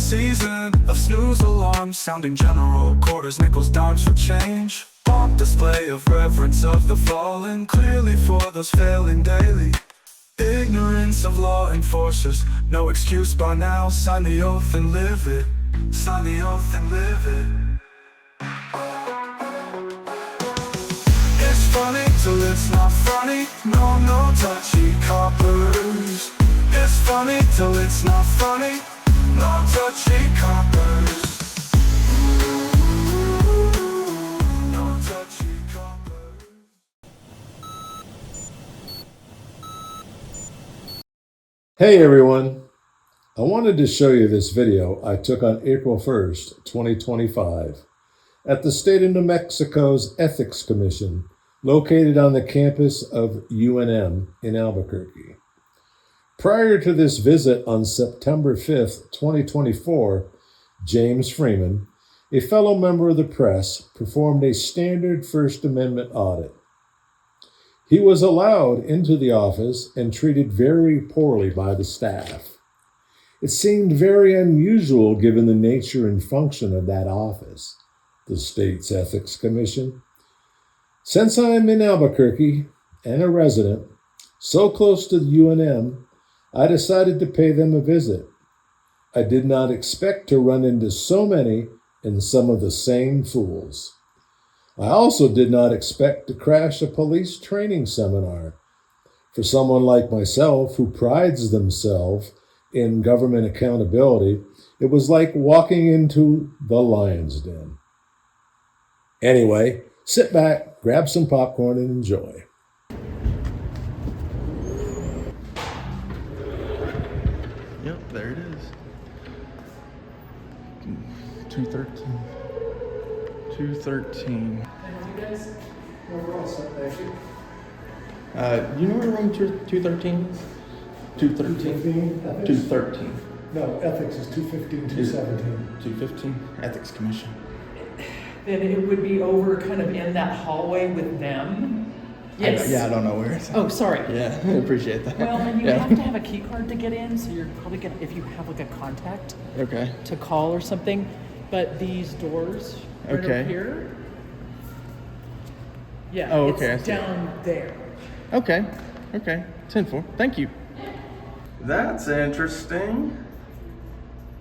season of snooze alarms, sounding general quarters, nickels, dimes for change. Pomp display of reverence of the fallen, clearly for those failing daily. Ignorance of law enforcers, no excuse by now. Sign the oath and live it. Sign the oath and live it. It's funny till it's not funny. No touchy coppers. It's funny till it's not funny. No touchy coppers. No touchy coppers. Hey everyone, I wanted to show you this video I took on April 1st, 2025 at the state of New Mexico's Ethics Commission located on the campus of UNM in Albuquerque. Prior to this visit on September 5th, 2024, James Freeman, a fellow member of the press, performed a standard First Amendment audit. He was allowed into the office and treated very poorly by the staff. It seemed very unusual given the nature and function of that office, the state's Ethics Commission. Since I'm in Albuquerque and a resident, so close to the UNM, I decided to pay them a visit. I did not expect to run into so many and some of the same fools. I also did not expect to crash a police training seminar. For someone like myself who prides themselves in government accountability, it was like walking into the lion's den. Anyway, sit back, grab some popcorn, and enjoy. Yep, there it is. 213. 213. You guys, we're all set, thank you. You know where room 213 is? 213? 213. No, ethics is 215, 217. 215? Ethics Commission. Then it would be over kind of in that hallway with them. Yes. I don't know where it's at. Oh, sorry. Yeah, I appreciate that. Well, and you Yeah. have to have a key card to get in, so you're probably gonna, if you have like a contact Okay. to call or something. But these doors right Okay. over here. Yeah. Oh, okay, It's I see. down there. Okay. 10-4. Thank you. That's interesting.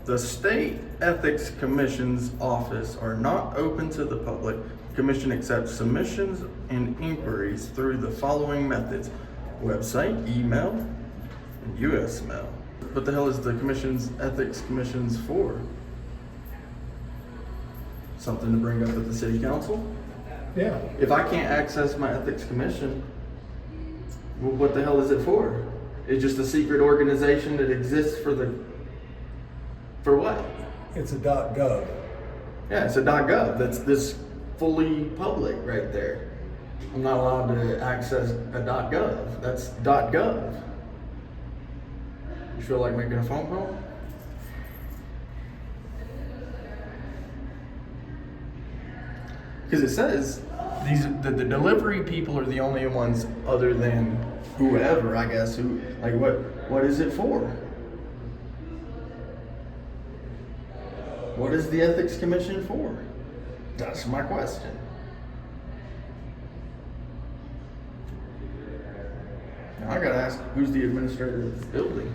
The State Ethics Commission's office are not open to the public. The Commission accepts submissions and inquiries through the following methods: website, email, and U.S. mail. What the hell is the Ethics Commission's for? Something to bring up at the City Council? Yeah. If I can't access my Ethics Commission, what the hell is it for? It's just a secret organization that exists for what? It's a .gov. Yeah, it's a .gov. That's this fully public right there. I'm not allowed to access a .gov. That's .gov. You feel like making a phone call? Because it says the delivery people are the only ones other than whoever, I guess, who, like, what is it for? What is the Ethics Commission for? That's my question. Now I gotta ask, who's the administrator of this building?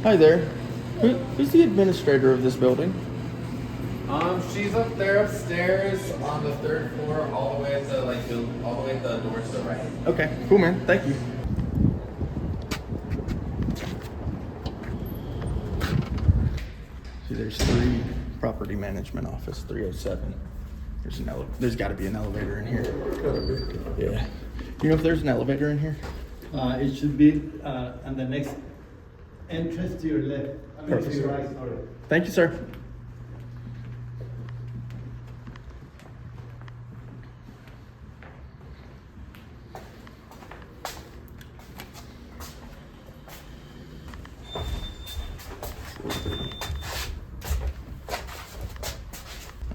Hi there. Who's the administrator of this building? She's up there upstairs on the 3rd floor, all the way at the the doors to the right. Okay, cool, man. Thank you. See, there's 3 property management office, 307. There's got to be an elevator in here. Yeah. You know if there's an elevator in here? It should be on the next entrance to your left. Perfect. To your right, sorry. Thank you, sir.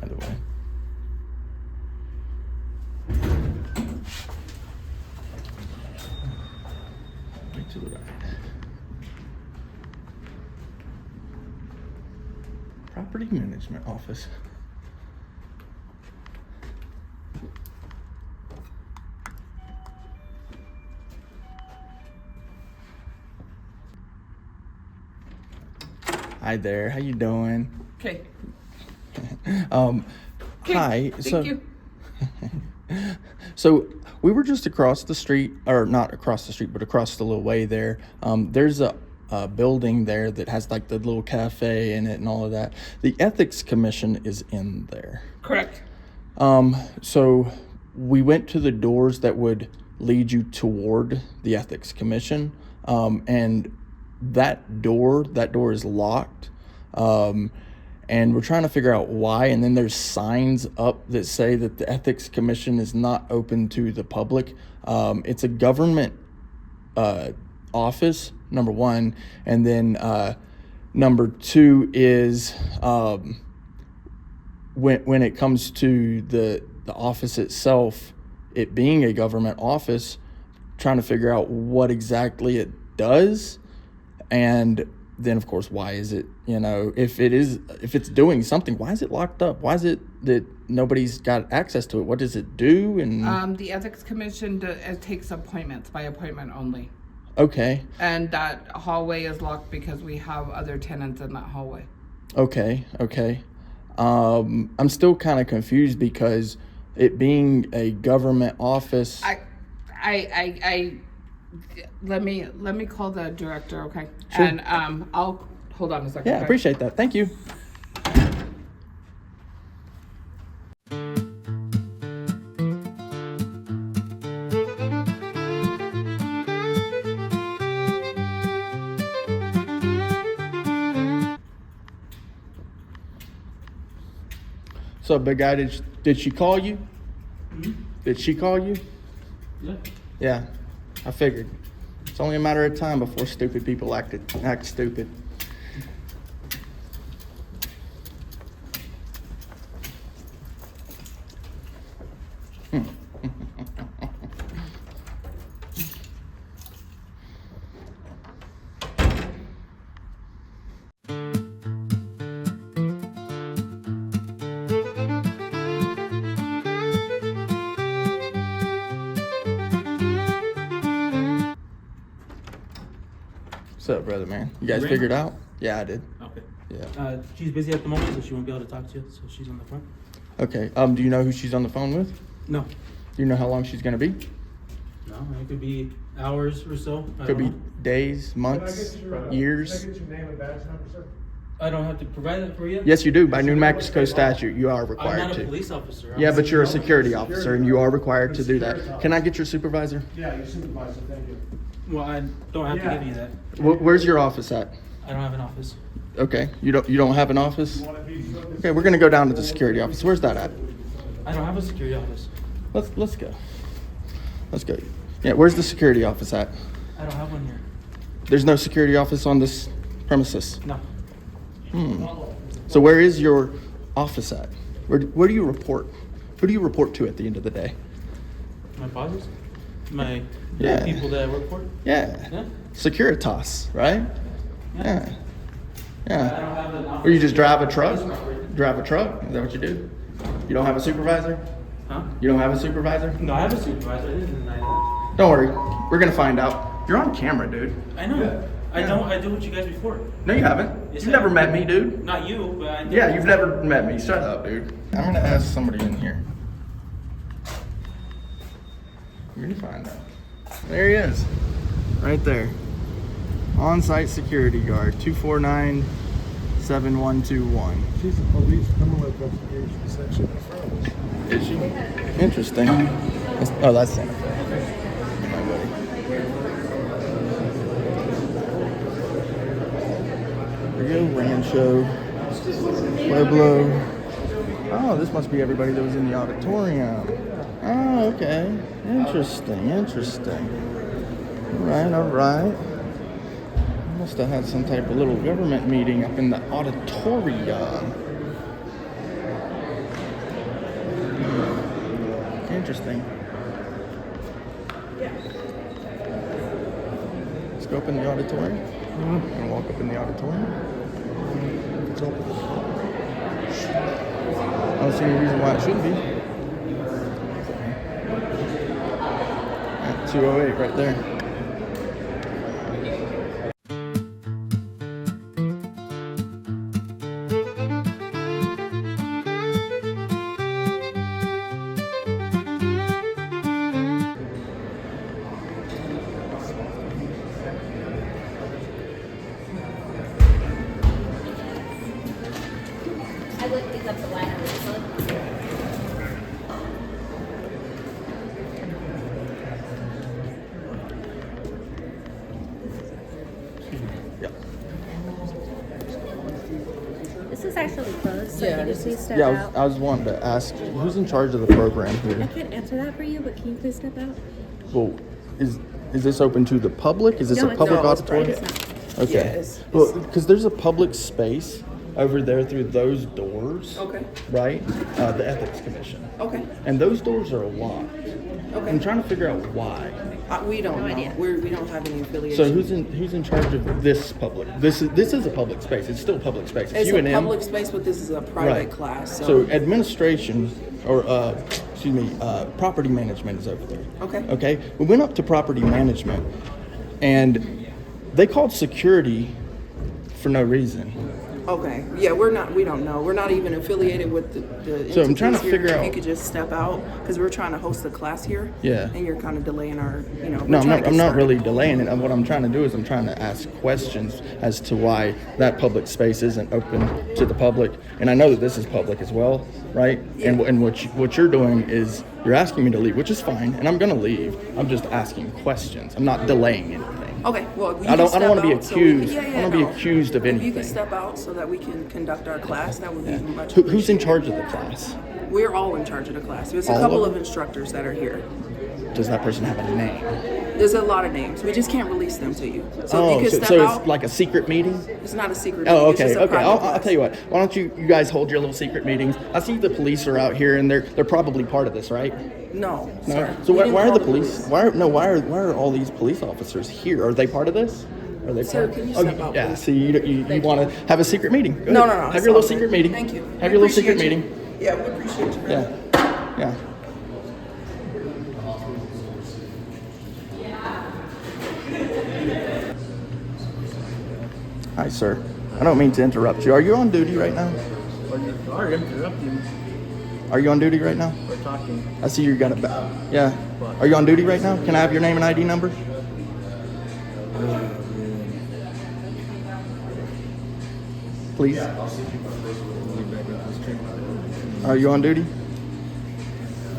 Either way. Right to the right. Property Management Office. Hi there, how you doing? Okay. Hi. Thank you. So we were just across the street, or not across the street, but across the little way there. There's a building there that has like the little cafe in it and all of that. The Ethics Commission is in there. Correct. So we went to the doors that would lead you toward the Ethics Commission, and that door is locked. And we're trying to figure out why. And then there's signs up that say that the Ethics Commission is not open to the public. It's a government office, number one. And then number two is when it comes to the office itself, it being a government office, trying to figure out what exactly it does. And then of course, why is it, if it's doing something, why is it locked up? Why is it that nobody's got access to it? What does it do? And The Ethics Commission takes appointments by appointment only. Okay. And that hallway is locked because we have other tenants in that hallway. Okay. I'm still kind of confused because it being a government office. Let me call the director, okay? Sure. And I'll hold on a second. Yeah, I okay? appreciate that. Thank you. So, big guy, did she call you? Mm-hmm. Did she call you? Yeah. Yeah, I figured. It's only a matter of time before stupid people act stupid. What's up, brother, man? You guys Ring? figured out? Yeah, I did. Okay. Yeah. She's busy at the moment, so she won't be able to talk to you. So she's on the phone. Okay. Do you know who she's on the phone with? No. Do you know how long she's gonna be? No. It could be hours or so. I Could don't be know. days, months, years. Can I get your name and badge number, sir? I don't have to provide that for you. Yes, you do. By New Mexico statute, you are I'm required not a to. police officer. Yeah, I'm but you're a security security officer, and you are required to do Security that. Can I get your supervisor? Yeah, your supervisor, thank you. officer. Well, I don't have to give you that. Where's your office at? I don't have an office. Okay, you don't have an office? You want to be? Okay, we're gonna go down to the security office. Where's that at? I don't have a security office. Let's go. Let's go. Yeah, where's the security office at? I don't have one here. There's no security office on this premises. No. So where is your office at? Where do you report? Who do you report to at the end of the day? My bosses? The Yeah. people that I work for? Yeah. Yeah. Securitas, right? Yeah. I Yeah. don't have an office. Or you just drive a truck? Drive a truck? Is that what you do? You don't have a supervisor? Huh? You don't have a supervisor? No, I have a supervisor. I didn't deny that. Don't worry. We're gonna find out. You're on camera, dude. I know. I do with you guys before. No, you haven't. Yes, You've I never have. met me, dude. Not you, but I know. Yeah, you've never met me. Shut up, dude. I'm gonna ask somebody in here. We're gonna find out. There he is. Right there. On-site security guard, 249-7121. She's a police criminal investigation section in front of us. Is she? Interesting. That's Santa Fe. My buddy. There we go, Rancho, Pueblo. Oh, this must be everybody that was in the auditorium. Oh, okay. Interesting. All right. Must have had some type of little government meeting up in the auditorium. Interesting. Let's go up in the auditorium. Gonna walk up in the auditorium. It's open. don't see any reason why it shouldn't be. At 208 right there. I would pick up the ladder. This is actually closed, so can you please step out? I was wanting to ask, who's in charge of the program I here? can't answer that for you, but can you please step out? Well, is this open to the public? Is this No, a it's public not. auditorium? It's not. Okay. Yeah, it's- Well, because there's a public space over there through those doors. Okay. Right? The Ethics Commission. Okay. And those doors are locked. Okay. I'm trying to figure out why. We don't No know. idea. We don't have any affiliation. So who's in charge of this public? This is a public space. It's still public space. It's UNM. a public space, but this is a private Right. class. So administration, or property management is over there. Okay. Okay. We went up to property management, and they called security for no reason. Okay. Yeah, we don't know. We're not even affiliated with the So I'm trying to entities here. figure If out- you could just step out, because we're trying to host a class here. Yeah. And you're kind of delaying our, No, we're I'm trying not. to I'm get not started. really delaying it. What I'm trying to do is I'm trying to ask questions as to why that public space isn't open to the public. And I know that this is public as well, right? And what you're doing is you're asking me to leave, which is fine, and I'm gonna leave. I'm just asking questions. I'm not delaying anything. Okay, well, you I don't can want to be step out so we can- accused. yeah, I yeah, don't want to be no. accused of If you anything. can step out so that we can conduct our class, that would be much Who's in appreciated. charge of the class? We're all in charge of the class. There's a All couple of of them? instructors that are here. Does that person have a name? There's a lot of names. We just can't release them to you. So if Oh, you can so step it's out, like a secret meeting? it's not a secret. Oh, meeting. It's okay, just a okay. private I'll class. tell you what. Why don't you guys hold your little secret meetings? I see the police are out here, and they're probably part of this, right? No, No. sir. So We why didn't are call the police? Why are all these police officers here? Are they part of this? Are they Sir, part? can you Oh, step out, yeah. please? See, you Thank want to have a secret meeting? Go No, ahead. no, no. Have it's your all little good. secret meeting. Thank you. Have We your little secret appreciate you. meeting. Yeah, we appreciate you. Yeah. Yeah. Hi, sir. I don't mean to interrupt you. Are you on duty right now? Sorry, I'm interrupting. Are you on duty right now? We're talking. I see you got it back. Yeah. Are you on duty right now? Can I have your name and ID number? Please. Are you on duty?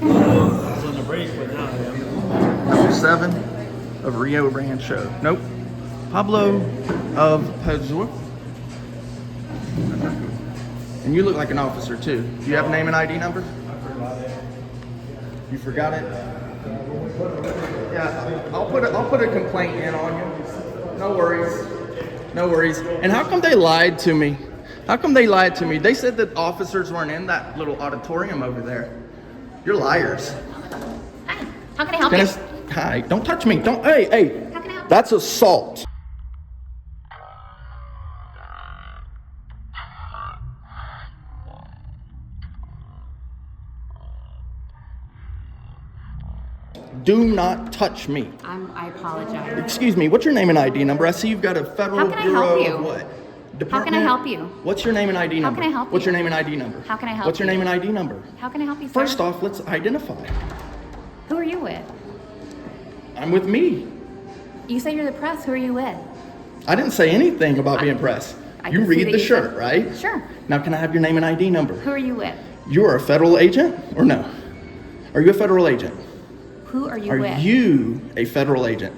I was on the break, but now I am. Number 7 of Rio Rancho. Nope. Pablo of Pazua. And you look like an officer too. Do you have a name and ID number? You forgot it? Yeah, I'll put a complaint in on you. No worries. No worries. And how come they lied to me? How come they lied to me? They said that officers weren't in that little auditorium over there. You're liars. Hi, how can I help you? Hi, don't touch me. Don't, hey. How can I help you? That's assault. Do not touch me. I apologize. Excuse me, what's your name and ID number? I see you've got a federal How can I bureau help you? of what? How can I Department? help you? What's your name and ID How number? can I help What's you? your name and ID number? How can I help What's your you? name and ID number? How can I help you, sir? First off, let's identify. Who are you with? I'm with me. You say you're the press. Who are you with? I didn't say anything about being press. I You can see read that the you shirt, said- right? Sure. Now, can I have your name and ID number? Who are you with? You are a federal agent or no? Are you a federal agent? Who are you Are with? you a federal agent?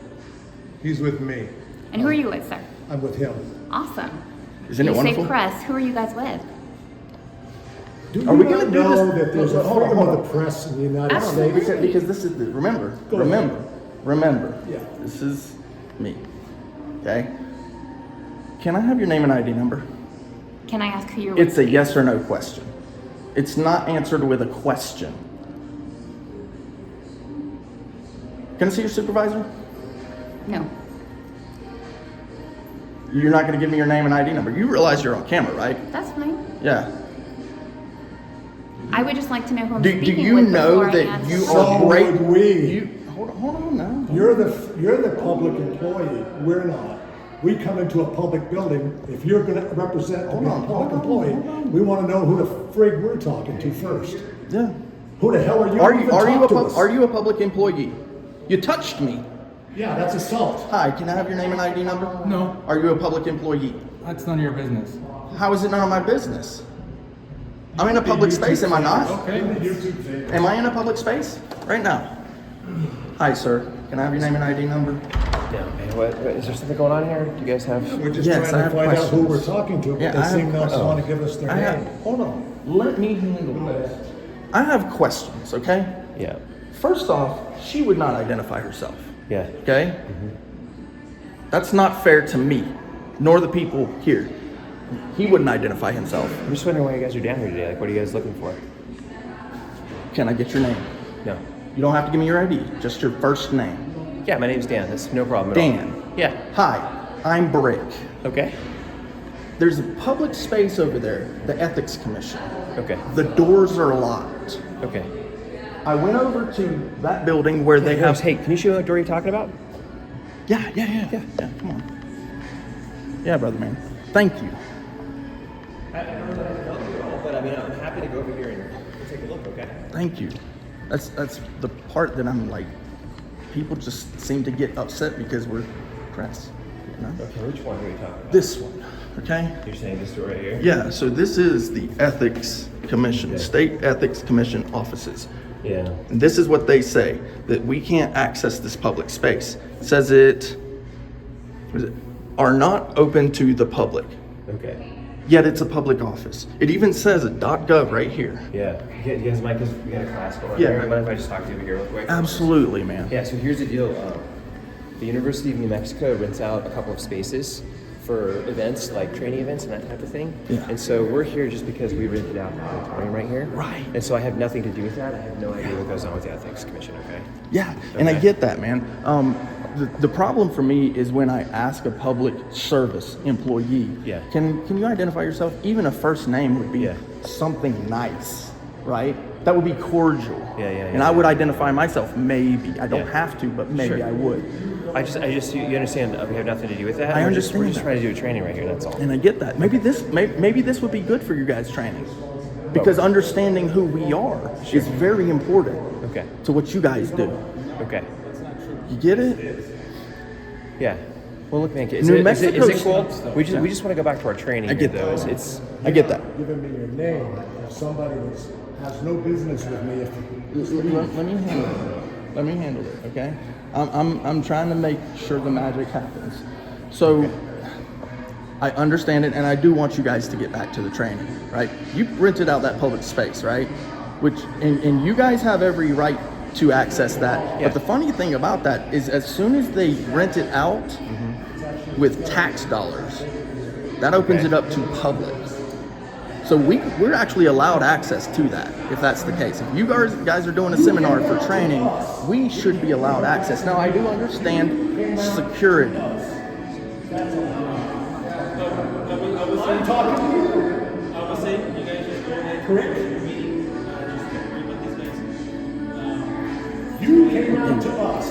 He's with me. And who are you with, sir? I'm with him. Awesome. Isn't it you wonderful? say press. Who are you guys with? Do Are we you gonna not do know this? that there's a Hold on, freedom hold of on. the press in the United Absolutely. States? Because this is the, remember, Yeah. this is me, okay? Can I have your name and ID number? Can I ask who you're with? It's a yes or no question. It's not answered with a question. Can I see your supervisor? No. You're not gonna give me your name and ID number. You realize you're on camera, right? That's fine. Yeah. I would just like to know who I'm Do speaking you with know before I that answer. you So are break? would we. You hold on now. You're the public employee. We're not. We come into a public building. If you're going to represent to be a public employee, we want to know who the frig we're talking to first. Yeah. Who the hell are you? Are even you talk to us? are you a public employee? You touched me. Yeah, that's assault. Hi, can I have your name and ID number? No, Are you a public employee? that's none of your business. How is it none of my business? I'm in a public space, am I not? Okay. Am I in a public space? Right now. Hi, sir. Can I have your name and ID number? Yeah, okay. What, is there something going on here? Do you guys have? We're just Yes, I trying to have find out who questions. we're talking to, but Yeah, I they have seem not to questions. want to give us their name. Hold on. Let me handle this. I have questions, okay? Yeah. First off, she would not identify herself, Yeah. okay? That's not fair to me, nor the people here. He wouldn't identify himself. I'm just wondering why you guys are down here today. Like, what are you guys looking for? Can I get your name? No. You don't have to give me your ID, just your first name. Yeah, my name's Dan. That's no problem at all. Dan. Yeah. Hi, I'm Brick. Okay. There's a public space over there, the Ethics Commission. Okay. The doors are locked. Okay. I went over to that building where they have. Hey, can you show me what door you're talking about? Yeah, come on. Yeah, brother man. Thank you. I don't know that I can help you at all, but I mean, I'm happy to go over here and take a look, okay? Thank you. That's the part that I'm like, people just seem to get upset because we're press. You know? Okay, which one are we talking about? This one, okay? You're saying this door right here? Yeah, so this is the Ethics Commission, State Ethics Commission offices. Yeah. And this is what they say, that we can't access this public space. It says it, what is it, are not open to the public, Okay. yet it's a public office. It even says it .gov right here. Yeah. You guys mind, because we got a class going on Yeah. here. Mind if I just talk to you over here real quick? Absolutely, man. Yeah, so here's the deal. The University of New Mexico rents out a couple of spaces for events, like training events and that type of thing. Yeah. And so we're here just because we rented out the auditorium right here. Right. And so I have nothing to do with that. I have no idea what goes on with the Ethics Commission, okay? Yeah, and I Okay. get that, man. The problem for me is when I ask a public service employee, Yeah. can you identify yourself? Even a first name would be Yeah. something nice, right? That would be cordial. Yeah. And I would identify myself, maybe. I don't Yeah. have to, but maybe Sure. I would. I just, you understand, we have nothing to do with that. I We're understand just that. trying to do a training right here, that's all. And I get that. Maybe this would be good for your guys' training. Because understanding who we are is very important Okay. to what you guys do. Okay. You get it? Yeah. Well, look, man, New is it Mexico's- cool? We just want to go back to our training. I get here, though. that. It's I get that. Giving me your name, if somebody has no business with me, Let me handle it. Let me handle it, okay? I'm trying to make sure the magic happens. So I understand it, and I do want you guys to get back to the training, right? You rented out that public space, right? Which and you guys have every right to access that. Yeah. But the funny thing about that is, as soon as they rent it out with tax dollars, that opens it up to public. So we're actually allowed access to that, if that's the case. If you guys are doing a seminar for training, we should be allowed access. Now, I do understand security. I would say you guys just go ahead. Correct. Meeting, just worry about these guys. you came out to us.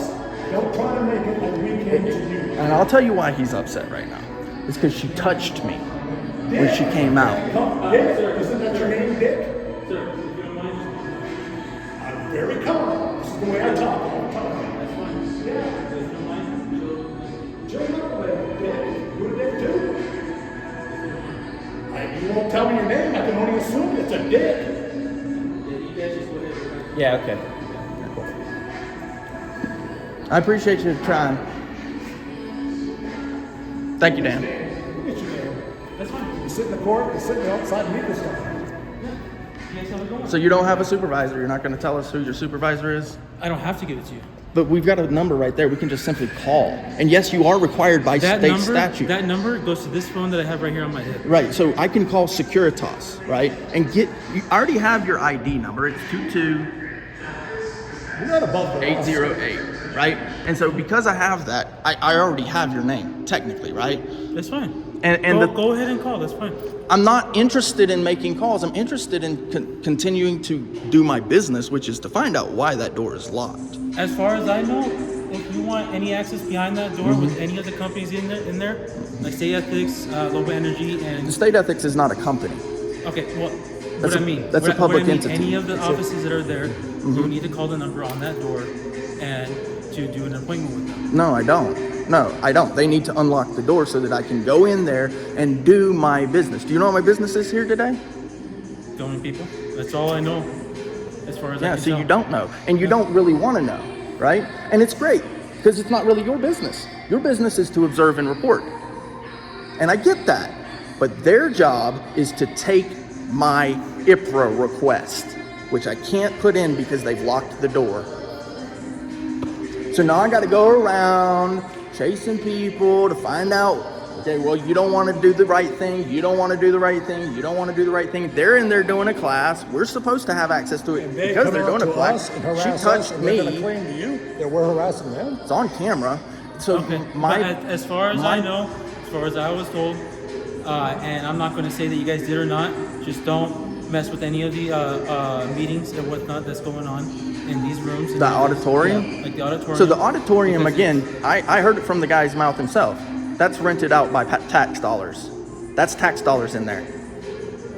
Don't try to make it like we came to you. And I'll tell you why he's upset right now. It's because she touched me when she came out. Dick, isn't that your name, Dick? Sir, if you don't mind, I'm very calm. This is the way I talk all the time. that's fine. Yeah. If you don't mind, Chill out, Dick. Who did Dick do? You won't tell me your name. I can only assume it's a Dick. yeah, you guys just go ahead. Okay? yeah, okay. I appreciate you trying. Thank you, Dan. Look at you there. That's fine. You sit in the court, you sit outside and meet this guy. You guys have it going. So you don't have a supervisor. You're not going to tell us who your supervisor is? I don't have to give it to you. But we've got a number right there. We can just simply call. And yes, you are required by state statute. That number goes to this phone that I have right here on my head. Right, so I can call Securitas, right? And you already have your ID number. It's 22808, You're not above the law. right? And so because I have that, I already have your name, technically, right? That's fine. Go ahead and call. That's fine. I'm not interested in making calls. I'm interested in continuing to do my business, which is to find out why that door is locked. As far as I know, if you want any access behind that door with any of the companies in there, like State Ethics, Low Energy, and The State Ethics is not a company. okay, well, That's what I mean, that's a public entity. Any of the offices that are there, you need to call the number on that door and to do an appointment with them. No, I don't. No, I don't. They need to unlock the door so that I can go in there and do my business. Do you know what my business is here today? Filming people. That's all I know. As far as I Yeah, can so tell. you don't know. And you don't really want to know, right? And it's great because it's not really your business. Your business is to observe and report. And I get that. But their job is to take my IPRA request, which I can't put in because they've locked the door. So now I got to go around chasing people to find out, okay, well, you don't want to do the right thing. You don't want to do the right thing. You don't want to do the right thing. They're in there doing a class. We're supposed to have access to it because they're doing a class. She touched me. They're going to claim to you that we're harassing them. It's on camera. So Okay, but as far as I know, as far as I was told, and I'm not going to say that you guys did or not, just don't mess with any of the meetings and whatnot that's going on in these rooms. The auditorium? Yeah, like the auditorium. So the auditorium, Because again, I heard it from the guy's mouth himself. That's rented out by tax dollars. That's tax dollars in there.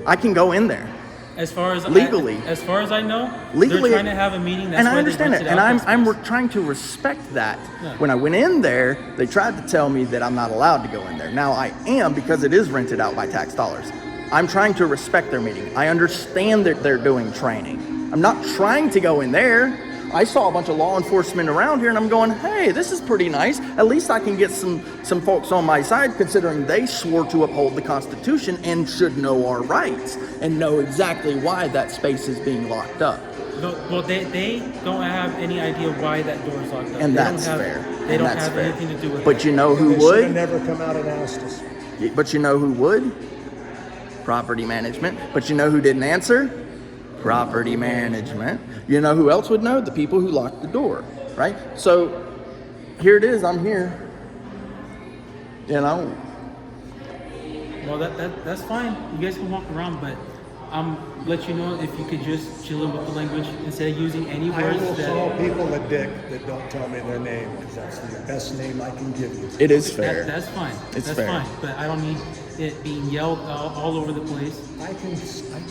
I can go in there. As far as Legally. as far as I know, Legally, they're trying to have a meeting. That's and I why they understand it, rented and out that I'm space. trying to respect that. Yeah. When I went in there, they tried to tell me that I'm not allowed to go in there. Now I am because it is rented out by tax dollars. I'm trying to respect their meeting. I understand that they're doing training. I'm not trying to go in there. I saw a bunch of law enforcement around here and I'm going, hey, this is pretty nice. At least I can get some folks on my side considering they swore to uphold the Constitution and should know our rights and know exactly why that space is being locked up. No, well, they don't have any idea why that door is locked up. And They that's don't have, fair. They And don't that's have fair. anything to do with But it. you know who They should have would? never come out and asked us. But you know who would? Property management. But you know who didn't answer? Property management. You know who else would know? The people who locked the door, right? So here it is, I'm here. You know, Well, that's fine. You guys can walk around, but let you know if you could just chill in with the language instead of using any I words will call that. people a dick that don't tell me their name, because that's the best name I can give you. it is fair. That's fine. It's that's fair. fine. But I don't need it being yelled all over the place. I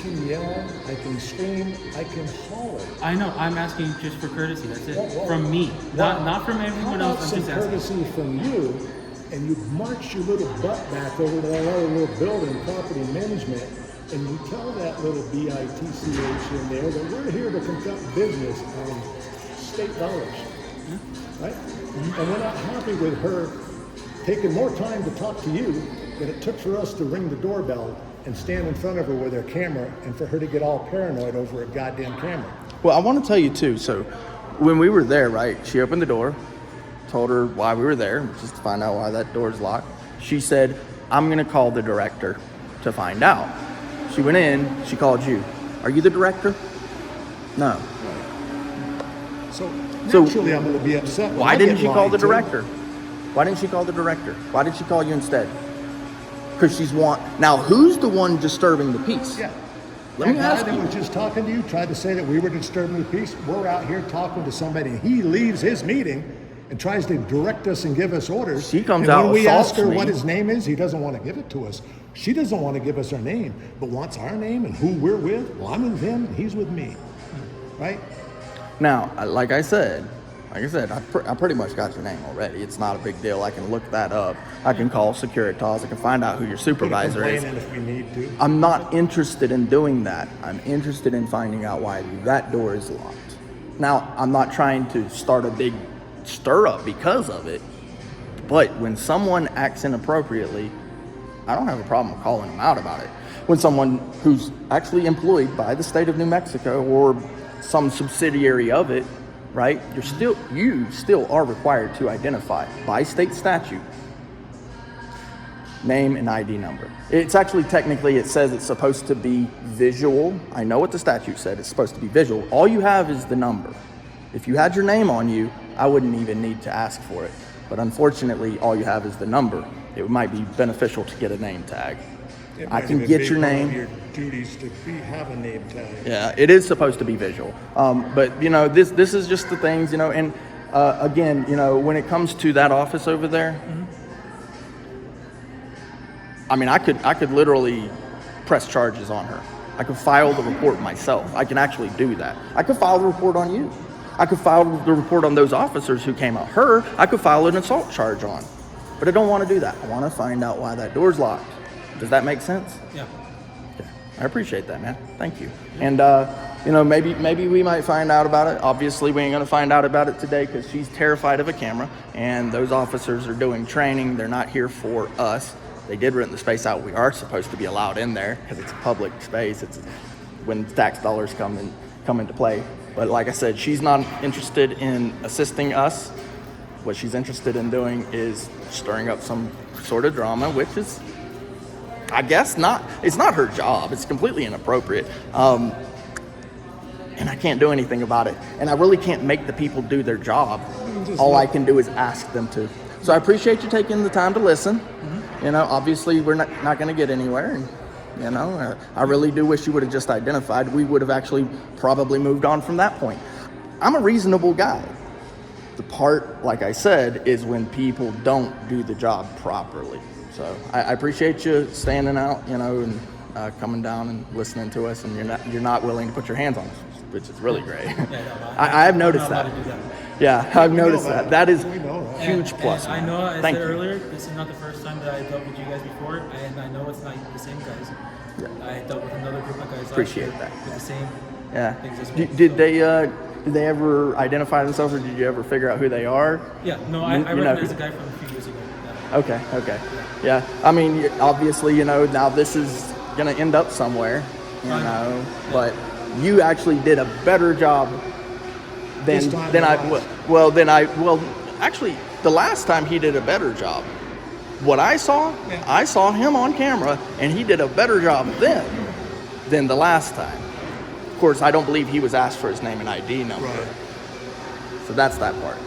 can yell, I can scream, I can holler. I know. I'm asking just for courtesy. That's it. Well, From me, not from How everyone about else. I'm some just asking. courtesy from you, and you march your little butt back over to that other little building, property management, and you tell that little bitch in there that we're here to conduct business on state dollars, right? And we're not happy with her taking more time to talk to you than it took for us to ring the doorbell and stand in front of her with her camera and for her to get all paranoid over a goddamn camera. Well, I want to tell you too. So when we were there, right, she opened the door, told her why we were there, just to find out why that door is locked. She said, I'm going to call the director to find out. She went in, she called you. Are you the director? No. So So, naturally, I'm going to be upset. when Why I didn't get she call the lied to. director? Why didn't she call the director? Why did she call you instead? Because now who's the one disturbing the peace? Yeah. Let me That guy ask that you. was just talking to you tried to say that we were disturbing the peace. We're out here talking to somebody, and he leaves his meeting and tries to direct us and give us orders. She comes and out, when we ask assaults her me. what his name is, he doesn't want to give it to us. She doesn't want to give us her name, but wants our name and who we're with. Well, I'm with him, and he's with me, right? Now, like I said, I pretty much got your name already. It's not a big deal. I can look that up. I can call Securitas. I can find out who your supervisor is. Complain if we need to. I'm not interested in doing that. I'm interested in finding out why that door is locked. Now, I'm not trying to start a big stir up because of it, but when someone acts inappropriately, I don't have a problem with calling them out about it. When someone who's actually employed by the state of New Mexico or some subsidiary of it, right? You still are required to identify by state statute name and ID number. It's actually technically, it says it's supposed to be visual. I know what the statute said. It's supposed to be visual. All you have is the number. If you had your name on you, I wouldn't even need to ask for it. But unfortunately, all you have is the number. it might be beneficial to get a name tag. It I might can even get be your one of name. Your duties to have a name tag. Yeah, it is supposed to be visual. But you know, this is just the things, you know, and again, you know, when it comes to that office over there, I mean, I could literally press charges on her. I could file the report myself. I can actually do that. I could file the report on you. I could file the report on those officers who came out. Her, I could file an assault charge on. But I don't want to do that. I want to find out why that door's locked. Does that make sense? Yeah. Okay. I appreciate that, man. Thank you. And, you know, maybe we might find out about it. Obviously, we ain't going to find out about it today because she's terrified of a camera. And those officers are doing training. They're not here for us. They did rent the space out. We are supposed to be allowed in there because it's a public space. It's when tax dollars come into play. But like I said, she's not interested in assisting us. What she's interested in doing is stirring up some sort of drama, which is, I guess, it's not her job. It's completely inappropriate. And I can't do anything about it. And I really can't make the people do their job. All I can do is ask them to. So I appreciate you taking the time to listen. You know, obviously we're not going to get anywhere. And, you know, I really do wish you would have just identified. We would have actually probably moved on from that point. I'm a reasonable guy. The part, like I said, is when people don't do the job properly. So I appreciate you standing out, you know, and coming down and listening to us, and you're not willing to put your hands on us, which is really great. I have noticed that. Yeah, I've noticed that. That is huge plus. I know I Thank said you. earlier, this is not the first time that I dealt with you guys before, and I know it's not the same guys. Yeah. I dealt with another group of guys Appreciate last year that. with the same things as well. Did they ever identify themselves, or did you ever figure out who they are? Yeah, no, I recognize a guy from a few years ago. Yeah. Okay. Yeah, I mean, obviously, you know, now this is gonna end up somewhere, you know, but you actually did a better job than actually, the last time he did a better job. What I saw him on camera, and he did a better job then than the last time. Of course, I don't believe he was asked for his name and ID number. Right. So that's that part.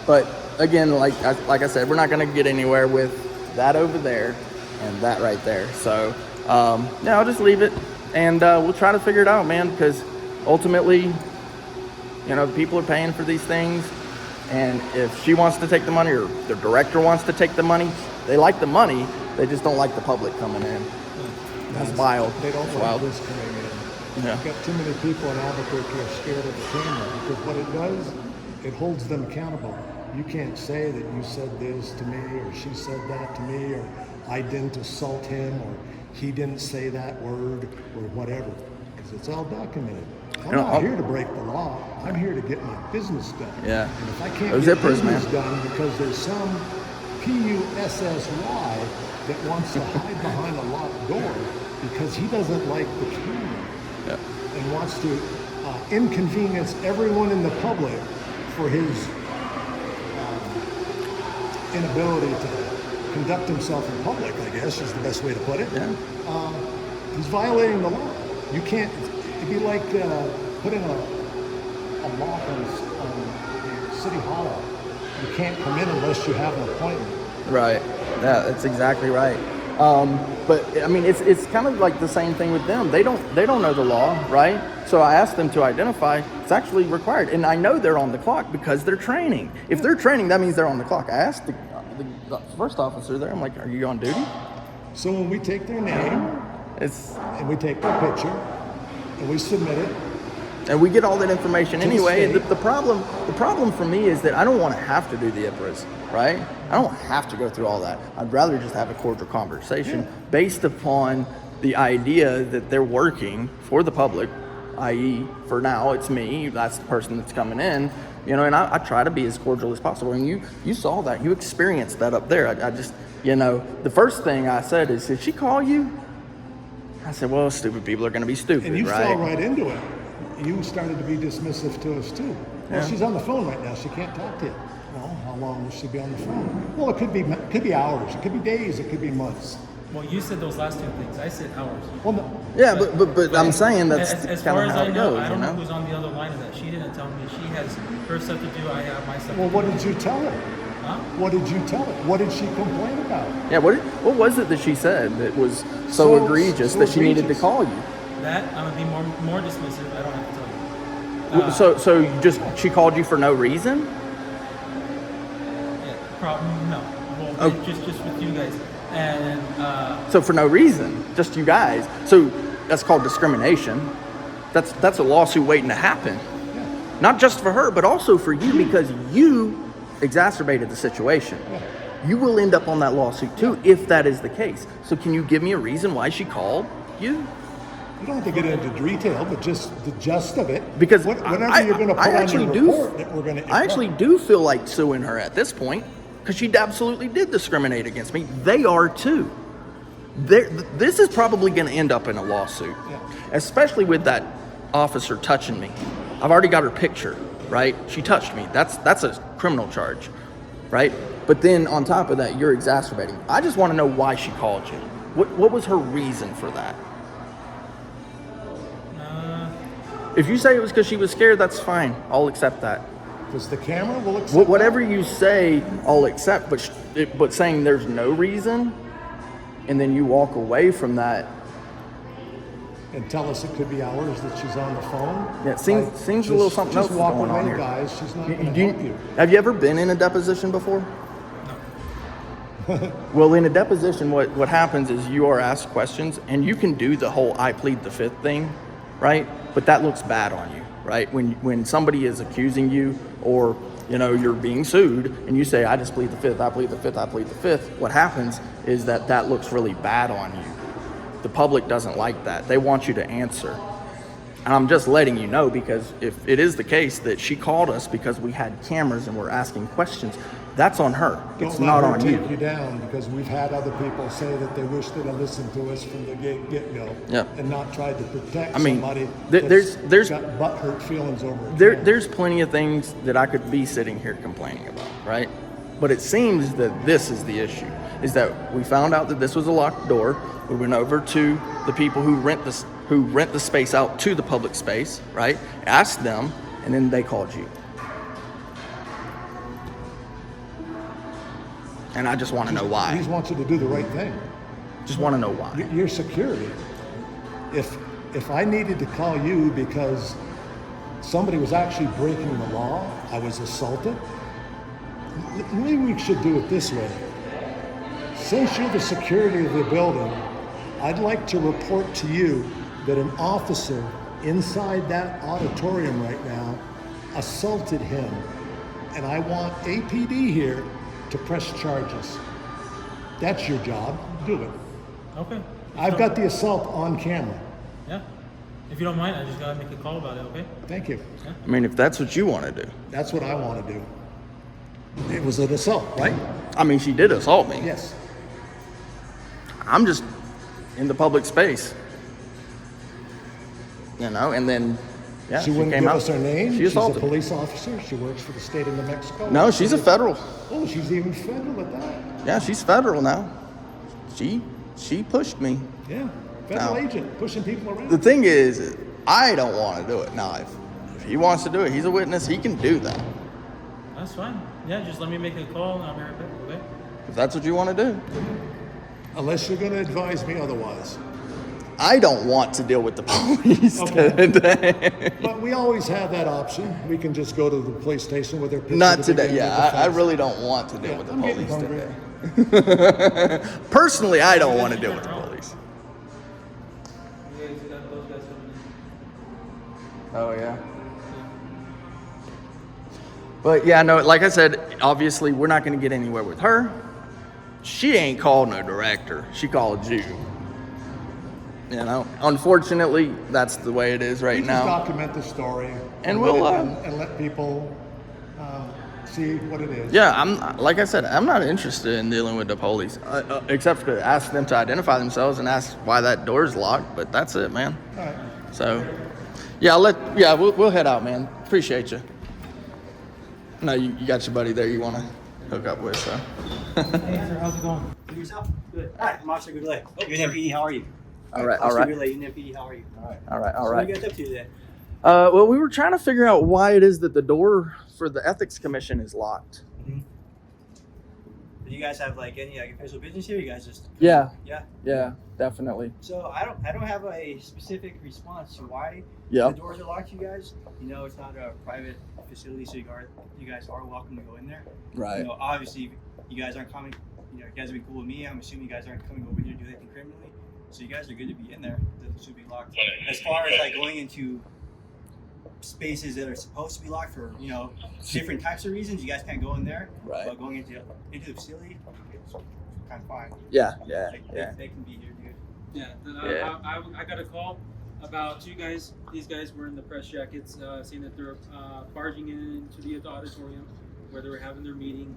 But again, like I said, we're not going to get anywhere with that over there and that right there. So yeah, I'll just leave it, and we'll try to figure it out, man. Because ultimately, you know, the people are paying for these things, and if she wants to take the money, or the director wants to take the money, they like the money. They just don't like the public coming in. That's wild. They don't It's like wild. this coming in. Yeah. You've got too many people in Albuquerque who are scared of the camera, because what it does, it holds them accountable. You can't say that you said this to me, or she said that to me, or I didn't assault him, or he didn't say that word, or whatever, because it's all documented. I'm not here to break the law. I'm here to get my business done. Yeah. And if I can't Those get zippers, business man. done because there's some PUSSY that wants to hide behind a locked door because he doesn't like the camera and wants to inconvenience everyone in the public for his inability to conduct himself in public, I guess is the best way to put it. Yeah. He's violating the law. You can't, it'd be like putting a lock on the city hall. You can't come in unless you have an appointment. Right. Yeah, that's exactly right. But I mean, it's kind of like the same thing with them. They don't know the law, right? So I asked them to identify. It's actually required, and I know they're on the clock because they're training. If they're training, that means they're on the clock. I asked the first officer there. I'm like, "Are you on duty?" So when we take their name, and we take their picture, and we submit it, and we get all that information to the anyway. state. The problem for me is that I don't want to have to do the IPRAs, right? I don't have to go through all that. I'd rather just have a cordial conversation based upon the idea that they're working for the public, i.e., for now it's me. That's the person that's coming in, you know. And I try to be as cordial as possible. And you saw that, you experienced that up there. I just, you know, the first thing I said is, "Did she call you?" I said, "Well, stupid people are going to be stupid, and you right?" fell right into it. You started to be dismissive to us too. Well, she's on the phone right now. She can't talk to you. Well, how long will she be on the phone? Well, it could be hours. It could be days. It could be months. Well, you said those last two things. I said hours. Well, no. Yeah, but I'm saying that's as kind far of as how I it know, goes, I don't you know know? who's on the other line of that. She didn't tell me. She has her stuff to do. I have my stuff. Well, to what do. did you tell her? What did you tell her? What did she complain about? Yeah, what was it that she said that was so egregious that she needed to call you? That I'm gonna be more dismissive. I don't have to tell you. So she called you for no reason? Yeah, problem? No. Well, Oh. just with you guys, and So for no reason, just you guys. So that's called discrimination. That's a lawsuit waiting to happen. Not just for her, but also for you because you exacerbated the situation. You will end up on that lawsuit too if that is the case. So can you give me a reason why she called you? You don't have to get into detail, but just the gist of it. Because whatever you're going to put on your report that we're going to. I actually do feel like suing her at this point because she absolutely did discriminate against me. They are too. This is probably going to end up in a lawsuit, especially with that officer touching me. I've already got her picture, right? She touched me. That's a criminal charge, right? But then on top of that, you're exacerbating. I just want to know why she called you. What was her reason for that? If you say it was because she was scared, that's fine. I'll accept that. Because the camera will accept whatever you say, I'll accept. But saying there's no reason, and then you walk away from that. And tell us it could be hours that she's on the phone. Yeah, it seems a little something else just walk going away, on here. Guys. She's not going to help you. Have you ever been in a deposition before? No. Well, in a deposition, what happens is you are asked questions, and you can do the whole "I plead the fifth" thing, right? But that looks bad on you, right? When somebody is accusing you, or you're being sued, and you say, "I just plead the fifth, I plead the fifth, I plead the fifth," what happens is that looks really bad on you. The public doesn't like that. They want you to answer. And I'm just letting you know, because if it is the case that she called us because we had cameras and we're asking questions, that's on her. It's not on you. Don't let her take you down, because we've had other people say that they wish they'd have listened to us from the get-go and not tried to protect somebody there's got butthurt feelings over it. There's plenty of things that I could be sitting here complaining about, right? But it seems that this is the issue, is that we found out that this was a locked door. We went over to the people who rent the space out to the public space, right? Asked them, and then they called you. And I just want to know why. He just wants you to do the right thing. Just want to know why. Your security. If I needed to call you because somebody was actually breaking the law, I was assaulted, maybe we should do it this way. Since you're the security of the building, I'd like to report to you that an officer inside that auditorium right now assaulted him. And I want APD here to press charges. That's your job. Do it. Okay. I've got the assault on camera. Yeah. If you don't mind, I just gotta make a call about it, okay? Thank you. Yeah. I mean, if that's what you want to do. That's what I want to do. It was an assault, right? I mean, she did assault me. Yes. I'm just in the public space. And then, She wouldn't came give out. us her name. She She's a assaulted. police officer. She works for the state of New Mexico. No, she's a federal. Oh, she's even federal at that. Yeah, she's federal now. She pushed me. Yeah, federal No. agent pushing people around. The thing is, I don't want to do it. Now, if he wants to do it, he's a witness, he can do that. That's fine. Yeah, just let me make a call and I'll be right back, okay? If that's what you want to do. Unless you're going to advise me otherwise. I don't want to deal with the police today. But we always have that option. We can just go to the police station with their picture. Not to today. begin Yeah, the I defense. really don't want to deal with the I'm getting police hungry. today. Personally, I don't want to deal with the police. Yeah, you got those guys coming in. Oh, yeah. But yeah, no, like I said, obviously we're not going to get anywhere with her. She ain't called no director. She called you. Unfortunately, that's the way it is right We now. just document the story And we'll, let people see what it is. Yeah, like I said, I'm not interested in dealing with the police, except for ask them to identify themselves and ask why that door's locked. But that's it, man. All right. So, we'll head out, man. Appreciate you. No, you got your buddy there you want to hook up with, so. Hey, sir, how's it going? And yourself? Good. Hi, I'm Officer Goulet. UNMPD, how are you? All right. Officer Goulet, UNMPD, how are you? All right. All right. So what are you guys up to today? Well, we were trying to figure out why it is that the door for the ethics commission is locked. Do you guys have like any like official business here? You guys just Yeah. yeah. Yeah, definitely. So I don't have a specific response to why Yeah. the doors are locked. You guys, you know, it's not a private facility, so you guys are welcome to go in there. Right. You know, obviously you guys aren't coming. You know, you guys have been cool with me. I'm assuming you guys aren't coming over here to do anything criminally. So you guys are good to be in there. It should be locked. As far as like going into spaces that are supposed to be locked for, you know, different types of reasons, you guys can't go in there. Right. But going into the facility, it's kind of fine. Yeah. They can be here, dude. Yeah, then Yeah. I got a call about two guys. These guys were in the press jackets, saying that they're barging into the auditorium where they were having their meeting.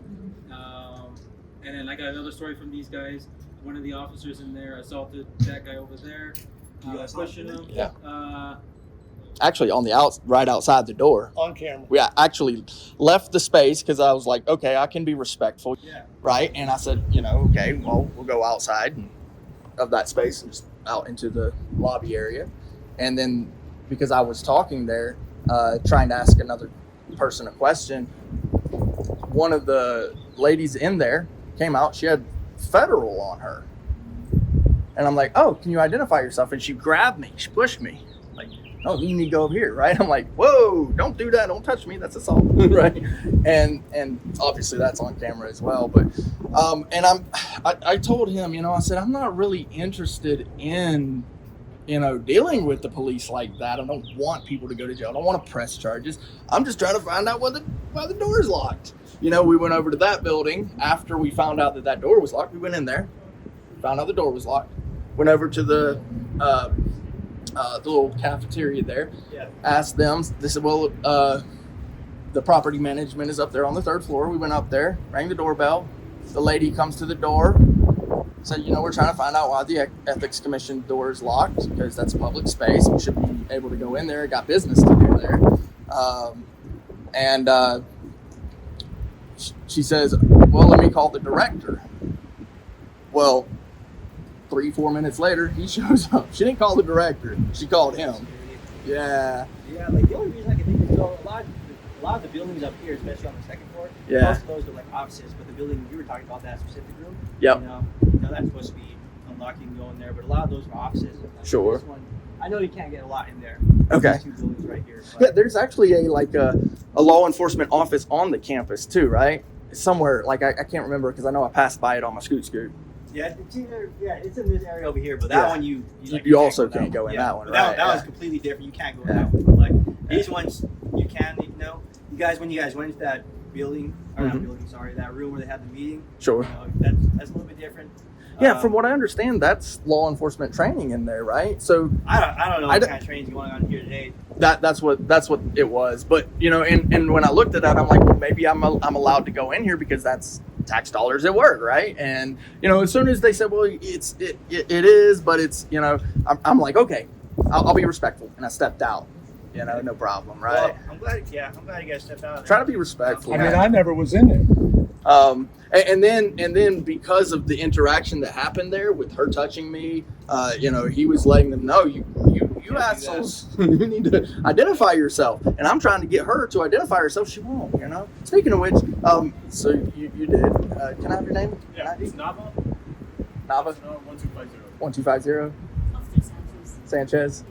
And then I got another story from these guys. One of the officers in there assaulted that guy over there, pushing him. Yeah. Actually, on the right outside the door. On camera. We actually left the space because I was like, okay, I can be respectful. Yeah. Right. And I said, you know, okay, well, we'll go outside of that space and just out into the lobby area. And then because I was talking there, trying to ask another person a question, one of the ladies in there came out. She had federal on her. And I'm like, oh, can you identify yourself? And she grabbed me. She pushed me. Like, oh, you need to go over here, right? I'm like, whoa, don't do that. Don't touch me. That's assault, right? And obviously that's on camera as well. But and I told him, you know, I said, I'm not really interested in, you know, dealing with the police like that. I don't want people to go to jail. I don't want to press charges. I'm just trying to find out why the door is locked. You know, we went over to that building after we found out that door was locked. We went in there, found out the door was locked. Went over to the little cafeteria there. Yeah. Asked them. They said, well, the property management is up there on the 3rd floor. We went up there, rang the doorbell. The lady comes to the door, said, you know, we're trying to find out why the Ethics Commission door is locked because that's public space. We should be able to go in there. Got business to do there. She says, well, let me call the director. Well, 3-4 minutes later, he shows up. She didn't call the director. She called him. Yeah. Yeah, like the only reason I can think is a lot of the buildings up here, especially on the 2nd floor, Yeah. most of those are like offices, but the building you were talking about, that specific room, Yep. you know that's supposed to be unlocked, you can go in there, but a lot of those are offices. Like Sure. This one, I know you can't get a lot in there. Okay. These 2 buildings right here. But Yeah, there's actually a law enforcement office on the campus too, right? Somewhere, like I can't remember because I know I passed by it on my scoot. yeah, it's in this area over here, but that Yeah. one you also can't go in that one, but right? That one's completely different. You can't go in that one. But like these ones, you can. You know, when you guys went into that building, or not building, sorry, that room where they had the meeting. Sure. You know, that's a little bit different. Yeah, from what I understand, that's law enforcement training in there, right? So I don't know what kind of training is going on here today. that's what it was. But you know, and when I looked at that, I'm like, well, maybe I'm allowed to go in here because that's tax dollars at work, right? And you know, as soon as they said, well, it is, but it's, you know, I'm like, okay, I'll be respectful, and I stepped out. You know, no problem, right? Well, I'm glad you guys stepped out. Try to be respectful. I mean, I never was in there. And then because of the interaction that happened there with her touching me, you know, he was letting them know, you assholes, you need to identify yourself. And I'm trying to get her to identify herself. She won't, you know. Speaking of which, so you did. Can I have your name? Yeah, it's Nava. Nava? No, 1250. 1250? Sanchez?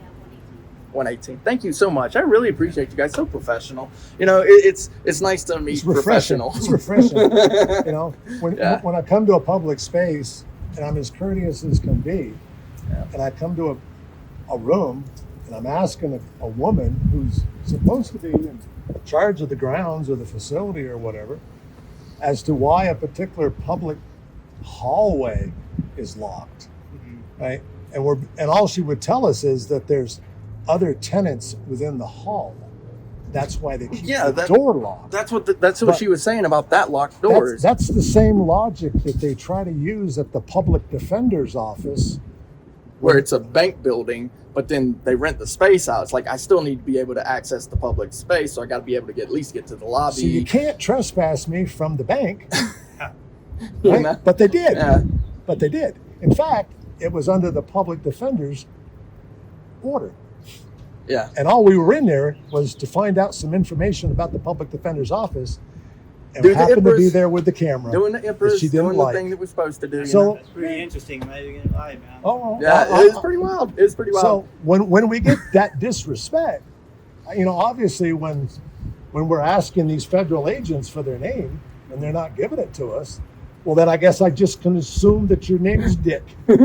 118. Thank you so much. I really appreciate you guys. So professional. You know, it's nice to meet professional. It's refreshing. You know, when I come to a public space and I'm as courteous as can be, and I come to a room and I'm asking a woman who's supposed to be in charge of the grounds or the facility or whatever, as to why a particular public hallway is locked, right? And all she would tell us is that there's other tenants within the hall. That's why they keep the door locked. That's what she was saying about that locked doors. That's the same logic that they try to use at the public defender's office, where it's a bank building, but then they rent the space out. It's like, I still need to be able to access the public space, so I got to be able to at least get to the lobby. So you can't trespass me from the bank, right? But they did. Yeah. But they did. In fact, it was under the public defender's order. Yeah. And all we were in there was to find out some information about the public defender's office. and Do the happened to be IPRAs, there with the camera. doing the that IPRAs, she didn't doing the like. thing that we're supposed to do. So That's pretty interesting. I'm not even gonna lie, man. Yeah, it's pretty wild. It's pretty wild. So when we get that disrespect, obviously when we're asking these federal agents for their name and they're not giving it to us, well, then I guess I just can assume that your name is Dick. Is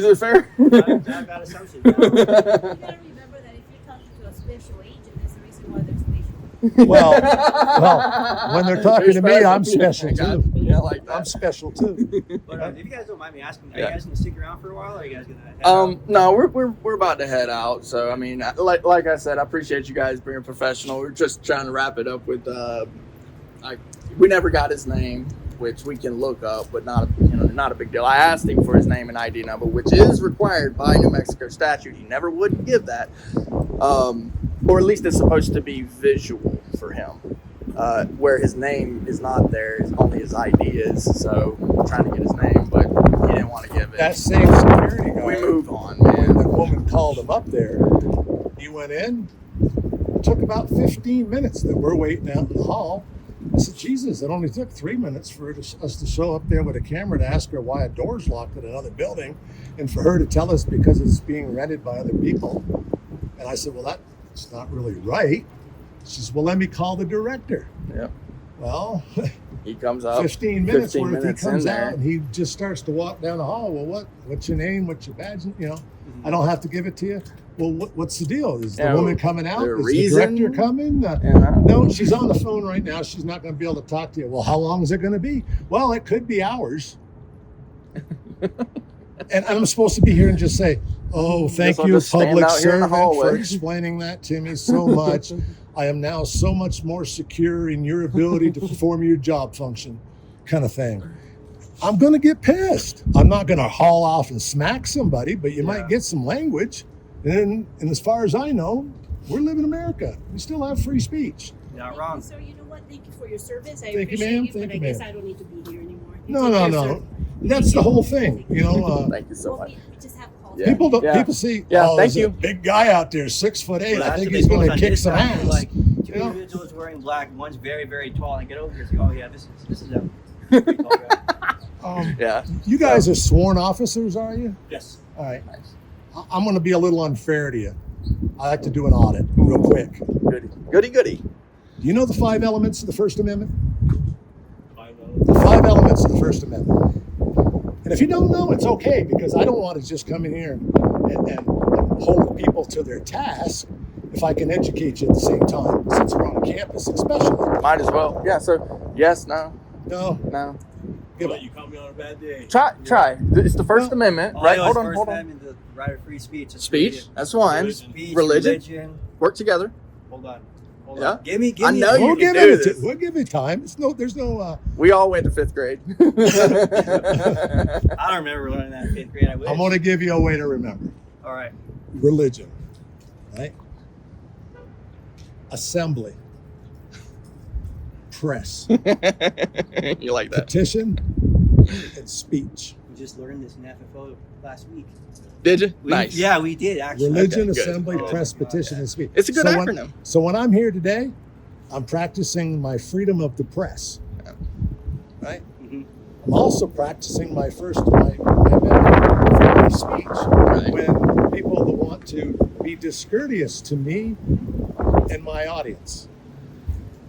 it fair? Not a bad assumption. You gotta remember that if you're talking to a special agent, there's a reason why they're special. Well, when they're talking to me, I'm special too. Yeah, like that. I'm special too. But if you guys don't mind me asking, are you guys gonna stick around for a while, or are you guys gonna head out? No, we're about to head out. So I mean, like I said, I appreciate you guys being professional. We're just trying to wrap it up with we never got his name, which we can look up, but not a big deal. I asked him for his name and ID number, which is required by New Mexico statute. He never would give that, or at least it's supposed to be visual for him, where his name is not there. Only his ID is. So I'm trying to get his name, but he didn't want to give it. That same security guard. We moved on, When man. the woman called him up there, he went in. It took about 15 minutes that we're waiting out in the hall. I said, Jesus, it only took 3 minutes for us to show up there with a camera to ask her why a door's locked in another building, and for her to tell us because it's being rented by other people. And I said, well, that's not really right. She says, well, let me call the director. Yep. Well, He comes up. 15 minutes 15 worth, minutes he comes in there. out and he just starts to walk down the hall. Well, what's your name? What's your badge? I don't have to give it to you. Well, what's the deal? Is the woman coming out? the Is reason? the director coming? No, she's on the phone right now. She's not going to be able to talk to you. Well, how long is it going to be? Well, it could be hours. And I'm supposed to be here and just say, oh, thank I'll you, just stand public out here in the servant, for hallway. explaining that to me so much. I am now so much more secure in your ability to perform your job function, kind of thing. I'm going to get pissed. I'm not going to haul off and smack somebody, but you might get some language. And as far as I know, we live in America. We still have free speech. Not wrong. Sir, you know what? Thank you for your service. I Thank you, appreciate ma'am. it, Thank but you, I guess ma'am. I don't need to be here anymore. No. That's the whole thing. Thank you so much. We just have calls. Yeah. People don't. Yeah. People see. Yeah, oh, thank there's you. a big guy out there, 6'8". Well, I that's think the he's big going ones to on kick his some side. ass. Like two You know? individuals wearing black. One's very, very tall. And I get over here. Oh yeah, this is them. Pretty tall guy. Yeah. You guys are sworn officers, are you? Yes. All right. I'm going to be a little unfair to you. I like to do an audit real quick. Goody. Do you know the 5 elements of the First Amendment? The 5 elements of the First Amendment. And if you don't know, it's okay, because I don't want to just come in here and hold people to their task if I can educate you at the same time, since we're on campus especially. Might as well. Yeah. So yes, no. Give up. You caught me on a bad day. Try. It's the First Amendment, All I right? know Hold is on. First Amendment, the right of free speech. It's Speech. really- That's one. Speech, Religion. Work together. Hold on. Yeah. Give me. I know you We'll can give do it. this. We'll give it time. There's no. We all went to 5th grade. I don't remember learning that in 5th grade. I wish. I'm going to give you a way to remember. All right. Religion, right? Assembly, press, You like that? petition, and speech. We just learned this in FFO last week. Did you? We- Nice. Yeah, we did actually. Religion, Okay, good. assembly, Oh, press, God, petition, and speech. It's a good So acronym. So when I'm here today, I'm practicing my freedom of the press, right? Mhm. I'm also practicing my freedom of speech. Right. When people that want to be discourteous to me and my audience,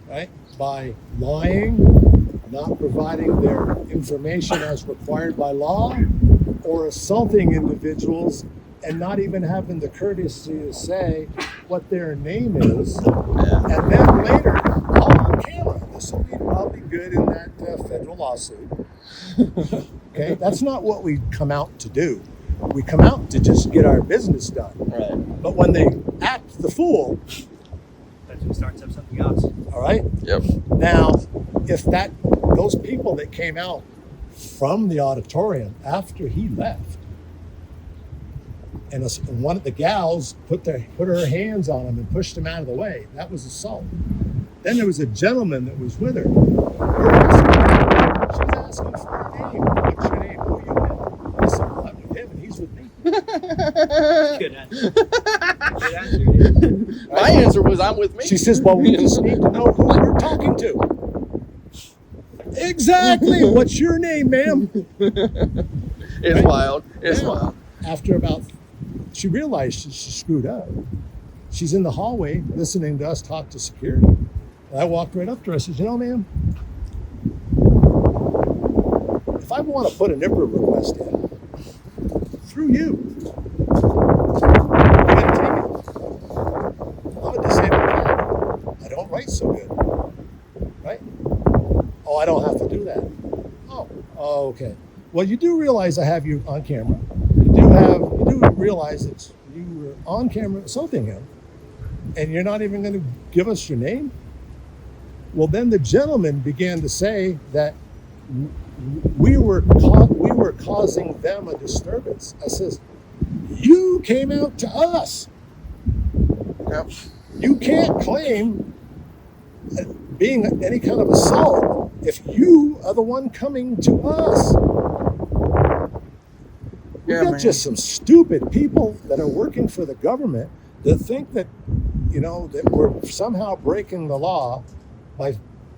right? By lying, not providing their information as required by law, or assaulting individuals and not even having the courtesy to say what their name is. And then later, all on camera, this will be probably good in that federal lawsuit. Okay, that's not what we come out to do. We come out to just get our business done. Right. But when they act the fool, That's what starts up something else. all right? Yep. Now, if those people that came out from the auditorium after he left, and one of the gals put her hands on him and pushed him out of the way, that was assault. Then there was a gentleman that was with her. She was asking for her name. What's your name? Who are you with? I said, well, I'm with him and he's with me. Good answer. Good answer, dude. My answer was I'm with me. She says, well, we just need to know who we're talking to. Exactly. What's your name, ma'am? It's wild. It's Now, wild. After she realized she screwed up. She's in the hallway listening to us talk to security. And I walked right up to her. I said, you know, ma'am, if I want to put an IPRA request in, through you, I gotta take it. I'm a disabled guy. I don't write so good, right? Oh, I don't have to do that. Oh, okay. Well, you do realize I have you on camera. You do realize that you were on camera assaulting him, and you're not even going to give us your name? Well, then the gentleman began to say that we were causing them a disturbance. I says, you came out to us. Yep. You can't claim being any kind of assault if you are the one coming to us. We've got just some stupid people that are working for the government that think that, you know, that we're somehow breaking the law by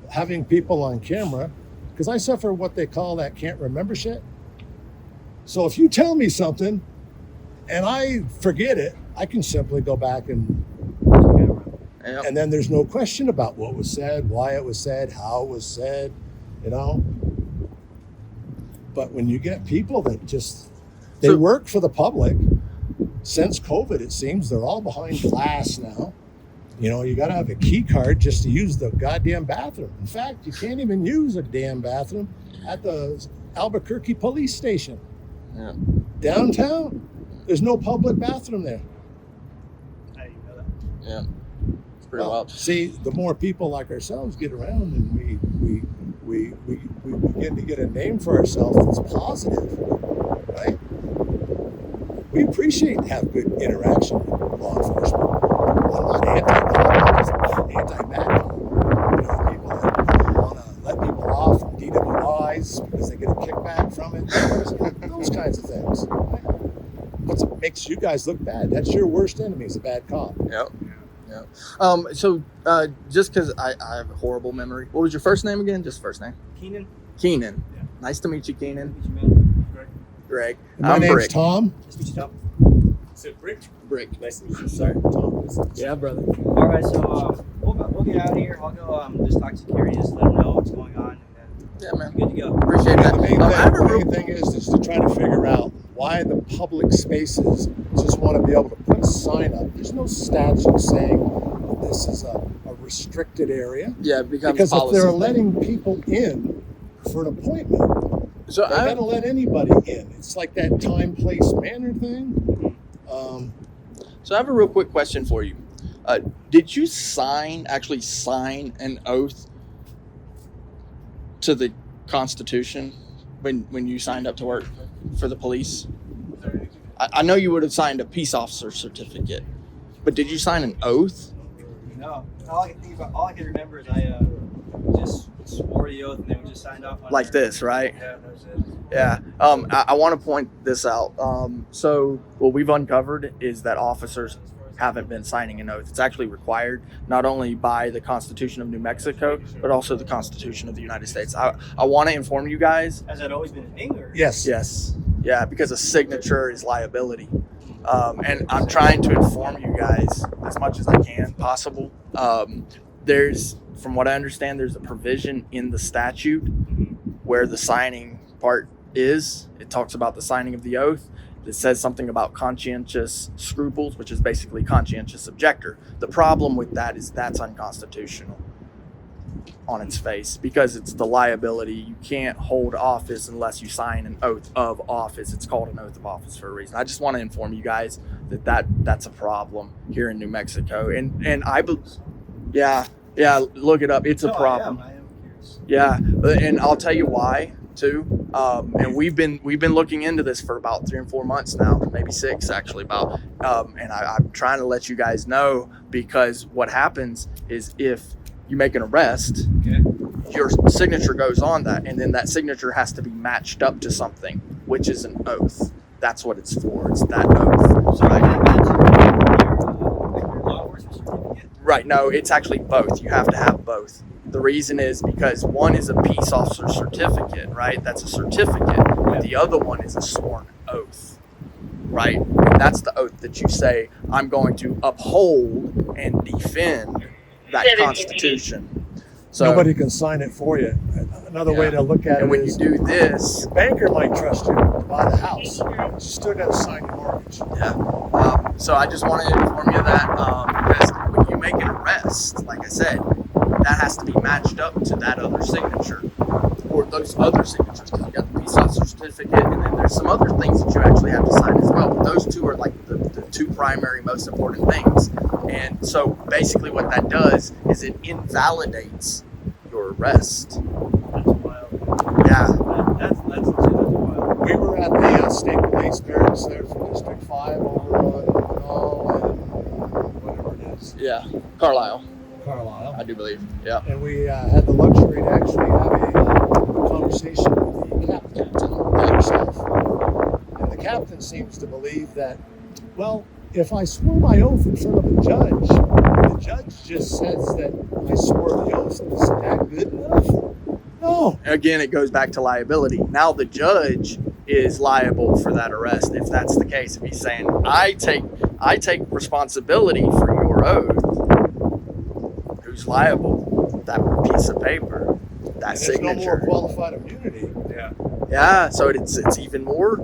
having people on camera, because I suffer what they call that can't remember shit. So if you tell me something and I forget it, I can simply go back and then there's no question about what was said, why it was said, how it was said, you know. But when you get people that just, they work for the public. Since COVID, it seems they're all behind glass now. You know, you got to have a key card just to use the goddamn bathroom. In fact, you can't even use a damn bathroom at the Albuquerque police station. Yeah. Downtown, there's no public bathroom there. I didn't know that. Yeah. It's pretty wild. See, the more people like ourselves get around and we begin to get a name for ourselves that's positive, right? We appreciate to have good interaction with law enforcement. I'm not anti-cop, I'm just anti-bad cop. You know, people that want to let people off from DWIs because they get a kickback from it, those kinds of things. What makes you guys look bad? That's your worst enemy, is a bad cop. Yep. Yeah. So just because I have a horrible memory, what was your first name again? Just first name? Keenan. Keenan. Yeah. Nice to meet you, Keenan. Meet you, man. Greg. And my name's Brick. Tom. Nice to meet you, Tom. Is it Brick? Brick. Nice to meet you, sir. Tom. Yeah, brother. All right, so we'll get out of here. I'll go just talk to security, just let them know what's going on. And Yeah, man. good to go. Appreciate that. The main thing is to try to figure out why the public spaces just want to be able to put a sign up. There's no statute saying that this is a restricted area. Yeah, it becomes Because policy. if they're letting people in for an appointment, So they're going to let anybody in. It's like that time, place, manner thing. So I have a real quick question for you. Did you actually sign an oath to the Constitution when you signed up to work for the police? I know you would have signed a peace officer certificate, but did you sign an oath? No, all I can remember is I just swore the oath and then we just signed off on Like it. this, right? Yeah, that was it. Yeah. I want to point this out. So what we've uncovered is that officers haven't been signing an oath. It's actually required not only by the Constitution of New Mexico, but also the Constitution of the United States. I want to inform you guys. Has that always been a thing? Or? Yes. Yes. Yeah, because a signature is liability. And I'm trying to inform you guys as much as I can possible. From what I understand, there's a provision in the statute where the signing part is. It talks about the signing of the oath. It says something about conscientious scruples, which is basically conscientious objector. The problem with that is that's unconstitutional on its face because it's the liability. You can't hold office unless you sign an oath of office. It's called an oath of office for a reason. I just want to inform you guys that's a problem here in New Mexico. And yeah, look it up. It's a problem. I am curious. Yeah, and I'll tell you why too. And we've been looking into this for about 3 or 4 months now, maybe 6 actually. And I'm trying to let you guys know because what happens is if you make an arrest, your signature goes on that, and then that signature has to be matched up to something, which is an oath. That's what it's for. It's that oath. So I didn't get your law enforcement certificate. Right, no, it's actually both. You have to have both. The reason is because one is a peace officer certificate, right? That's a certificate. But the other one is a sworn oath, right? And that's the oath that you say, I'm going to uphold and defend that Constitution. So Nobody can sign it for you. Another way to look at and it when is, you do this, your banker might trust you to buy the house. You still got to sign your mortgage. so I just want to inform you that because when you make an arrest, like I said, that has to be matched up to that other signature or those other signatures. Because you got the peace officer certificate, and then there's some other things that you actually have to sign as well. But those two are like the two primary, most important things. And so basically, what that does is it invalidates your arrest. That's wild. Yeah. That's wild. We were at the state police barracks there for District 5 over on whatever it is. Yeah. Carlisle, Carlisle. I do believe. Yeah. And we had the luxury to actually have a conversation with the captain by himself. And the captain seems to believe that, well, if I swore my oath in front of a judge, the judge just says that I swore the oath. Is that good enough? No. Again, it goes back to liability. Now the judge is liable for that arrest if that's the case. If he's saying, I take responsibility for your oath, who's liable? That piece of paper, that And signature. there's no more qualified immunity. Yeah, so it's even more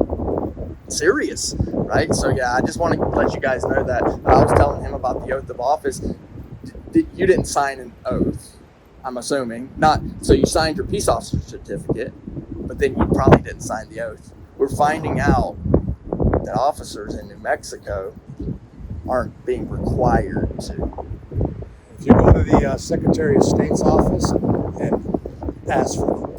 serious, right? So yeah, I just want to let you guys know that. I was telling him about the oath of office. You didn't sign an oath, I'm assuming. Not so you signed your peace officer certificate, but then you probably didn't sign the oath. We're finding out that officers in New Mexico aren't being required to. If you go to the Secretary of State's office and ask for,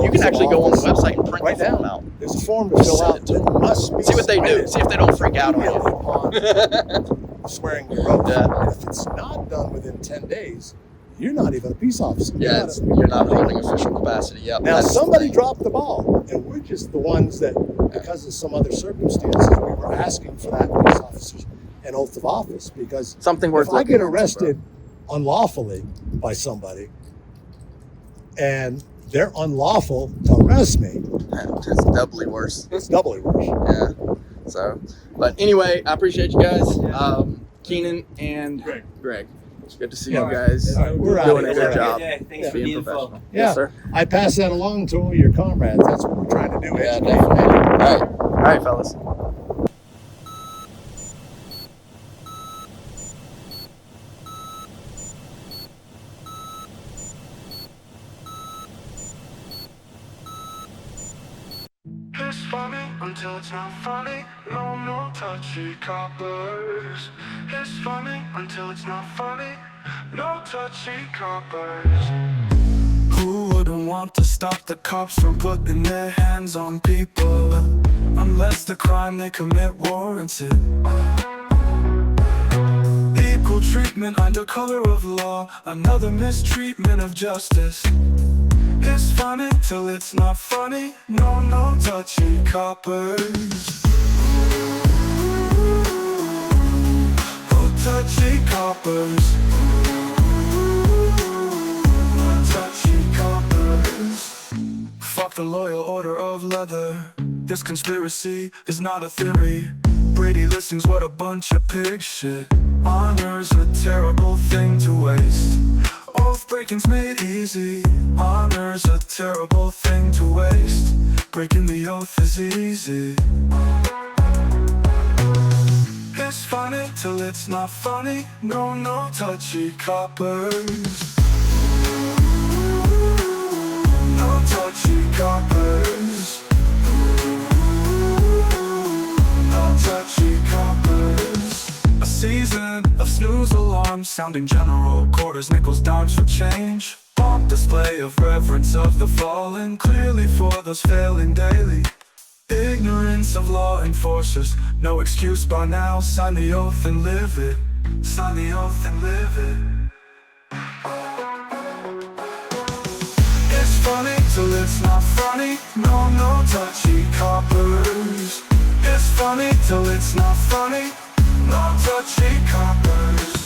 You can actually go on the website and print right the form now. out. There's a form to fill out that must be See what they do. See if they don't freak out on you. upon swearing your oath. Yeah. And if it's not done within 10 days, you're not even a peace officer. Yeah, you're not holding official capacity. Yep. Now, that's the somebody thing. dropped the ball, and we're just the ones that, because of some other circumstances, we were asking for that peace officer's an oath of office. Because Something worth if I looking get into, arrested unlawfully by somebody, and they're unlawful to arrest me, It's doubly worse. it's doubly worse. Yeah. So, but anyway, I appreciate you guys. Keenan and Greg. It's good to see you guys All right, we're out doing of a here. good job. Thanks for being the info. professional. Yeah, Yes, sir. I pass that along to all your comrades. That's what we're trying to do. Yeah, educate. definitely. All right, fellas. It's funny until it's not funny. No touchy coppers. It's funny until it's not funny. No touchy coppers. Who wouldn't want to stop the cops from putting their hands on people? Unless the crime they commit warrants it. Equal treatment under color of law. Another mistreatment of justice. It's funny till it's not funny. No touchy coppers. Oh, touchy coppers. No touchy coppers. Fuck the loyal order of leather. This conspiracy is not a theory. Brady listings, what a bunch of pig shit. Honor's a terrible thing to waste. Oath breaking's made easy. Honor's a terrible thing to waste. Breaking the oath is easy. It's funny till it's not funny. No touchy coppers. No touchy coppers. No touchy coppers. A season of snooze alarms sounding general quarters, nickels, dimes for change. Pomp display of reverence of the fallen, clearly for those failing daily. Ignorance of law enforcers, no excuse by now. Sign the oath and live it. Sign the oath and live it. It's funny till it's not funny. No touchy coppers. It's funny till it's not funny. No touchy coppers.